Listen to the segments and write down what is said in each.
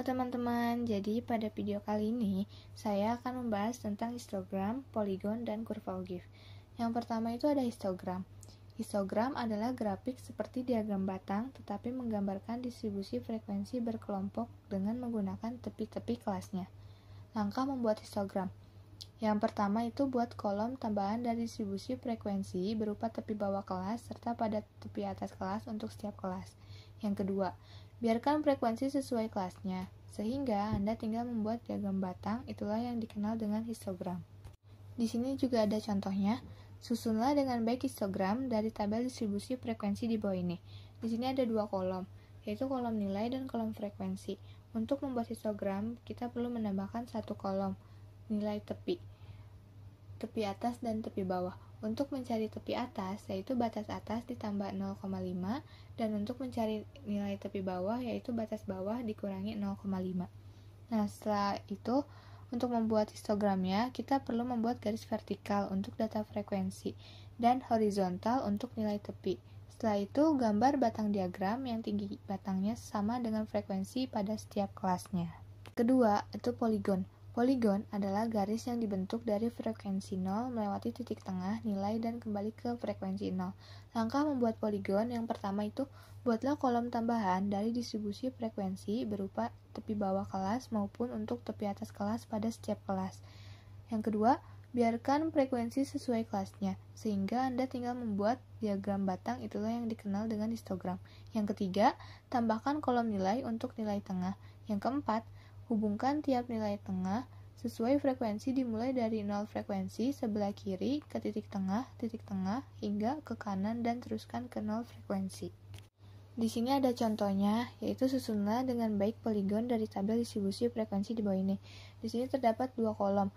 teman-teman, jadi pada video kali ini saya akan membahas tentang histogram, poligon, dan kurva Ogive. Yang pertama itu ada histogram. Histogram adalah grafik seperti diagram batang tetapi menggambarkan distribusi frekuensi berkelompok dengan menggunakan tepi-tepi kelasnya. Langkah membuat histogram. Yang pertama itu buat kolom tambahan dari distribusi frekuensi berupa tepi bawah kelas serta pada tepi atas kelas untuk setiap kelas. Yang kedua, biarkan frekuensi sesuai kelasnya, sehingga Anda tinggal membuat diagram batang, itulah yang dikenal dengan histogram. Di sini juga ada contohnya. Susunlah dengan baik histogram dari tabel distribusi frekuensi di bawah ini. Di sini ada dua kolom, yaitu kolom nilai dan kolom frekuensi. Untuk membuat histogram, kita perlu menambahkan satu kolom, nilai tepi atas dan tepi bawah. Untuk mencari tepi atas, yaitu batas atas ditambah 0,5, dan untuk mencari nilai tepi bawah, yaitu batas bawah dikurangi 0,5. Nah, setelah itu, untuk membuat histogramnya, kita perlu membuat garis vertikal untuk data frekuensi, dan horizontal untuk nilai tepi. Setelah itu, gambar batang diagram yang tinggi batangnya sama dengan frekuensi pada setiap kelasnya. Kedua, itu poligon. Poligon adalah garis yang dibentuk dari frekuensi 0 melewati titik tengah nilai dan kembali ke frekuensi 0. Langkah membuat poligon yang pertama itu, buatlah kolom tambahan dari distribusi frekuensi berupa tepi bawah kelas maupun untuk tepi atas kelas pada setiap kelas. Yang kedua, biarkan frekuensi sesuai kelasnya, sehingga Anda tinggal membuat diagram batang, itulah yang dikenal dengan histogram. Yang ketiga, tambahkan kolom nilai untuk nilai tengah. Yang keempat, hubungkan tiap nilai tengah sesuai frekuensi dimulai dari 0 frekuensi sebelah kiri ke titik tengah, hingga ke kanan dan teruskan ke 0 frekuensi. Di sini ada contohnya, yaitu susunlah dengan baik poligon dari tabel distribusi frekuensi di bawah ini. Di sini terdapat dua kolom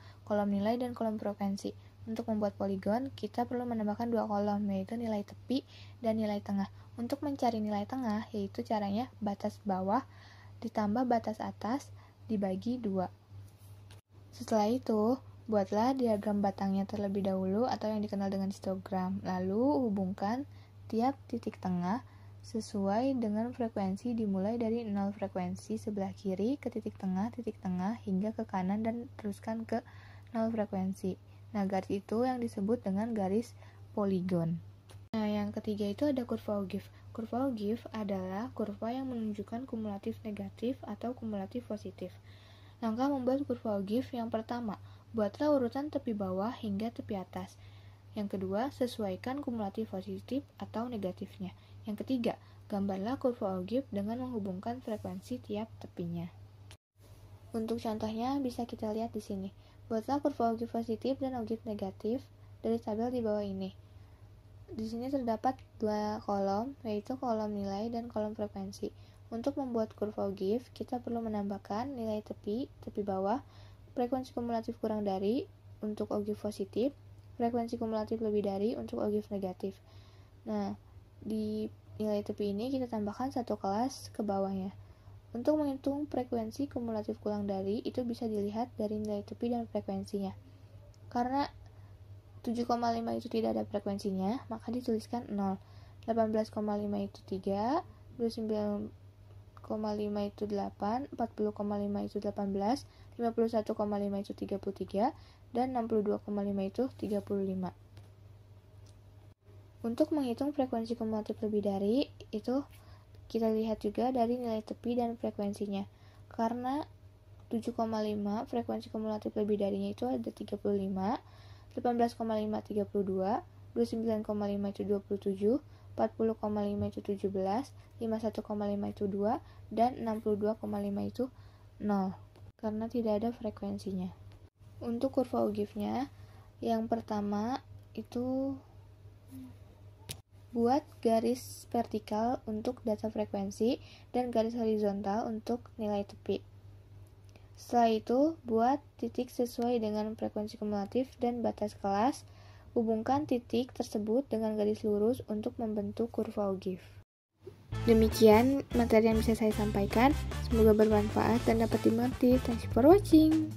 nilai dan kolom frekuensi. Untuk membuat poligon, kita perlu menambahkan dua kolom, yaitu nilai tepi dan nilai tengah. Untuk mencari nilai tengah, yaitu caranya batas bawah ditambah batas atas dibagi 2. Setelah itu, buatlah diagram batangnya terlebih dahulu atau yang dikenal dengan histogram. Lalu, hubungkan tiap titik tengah sesuai dengan frekuensi dimulai dari 0 frekuensi sebelah kiri ke titik tengah, hingga ke kanan dan teruskan ke 0 frekuensi. Nah, garis itu yang disebut dengan garis poligon. Nah, yang ketiga itu ada kurva Ogive. Kurva Ogive adalah kurva yang menunjukkan kumulatif negatif atau kumulatif positif. Langkah membuat kurva Ogive yang pertama, buatlah urutan tepi bawah hingga tepi atas. Yang kedua, sesuaikan kumulatif positif atau negatifnya. Yang ketiga, gambarlah kurva Ogive dengan menghubungkan frekuensi tiap tepinya. Untuk contohnya bisa kita lihat di sini. Buatlah kurva Ogive positif dan Ogive negatif dari tabel di bawah ini. Di sini terdapat dua kolom, yaitu kolom nilai dan kolom frekuensi. Untuk membuat kurva Ogive, kita perlu menambahkan nilai tepi bawah, frekuensi kumulatif kurang dari untuk Ogive positif, frekuensi kumulatif lebih dari untuk Ogive negatif. Nah, di nilai tepi ini kita tambahkan satu kelas ke bawahnya. Untuk menghitung frekuensi kumulatif kurang dari, itu bisa dilihat dari nilai tepi dan frekuensinya. Karena 7,5 itu tidak ada frekuensinya, maka dituliskan 0. 18,5 itu 3, 29,5 itu 8, 40,5 itu 18, 51,5 itu 33, dan 62,5 itu 35. Untuk menghitung frekuensi kumulatif lebih dari, itu kita lihat juga dari nilai tepi dan frekuensinya. Karena 7,5 frekuensi kumulatif lebih darinya itu ada 35, 18,5 32, 29,5 itu 27, 40,5 itu 17, 51,5 itu 2, dan 62,5 itu 0, karena tidak ada frekuensinya. Untuk kurva Ogive-nya, yang pertama itu buat garis vertikal untuk data frekuensi dan garis horizontal untuk nilai tepi. Setelah itu, buat titik sesuai dengan frekuensi kumulatif dan batas kelas. Hubungkan titik tersebut dengan garis lurus untuk membentuk kurva Ogive. Demikian materi yang bisa saya sampaikan. Semoga bermanfaat dan dapat dimengerti. Thanks for watching.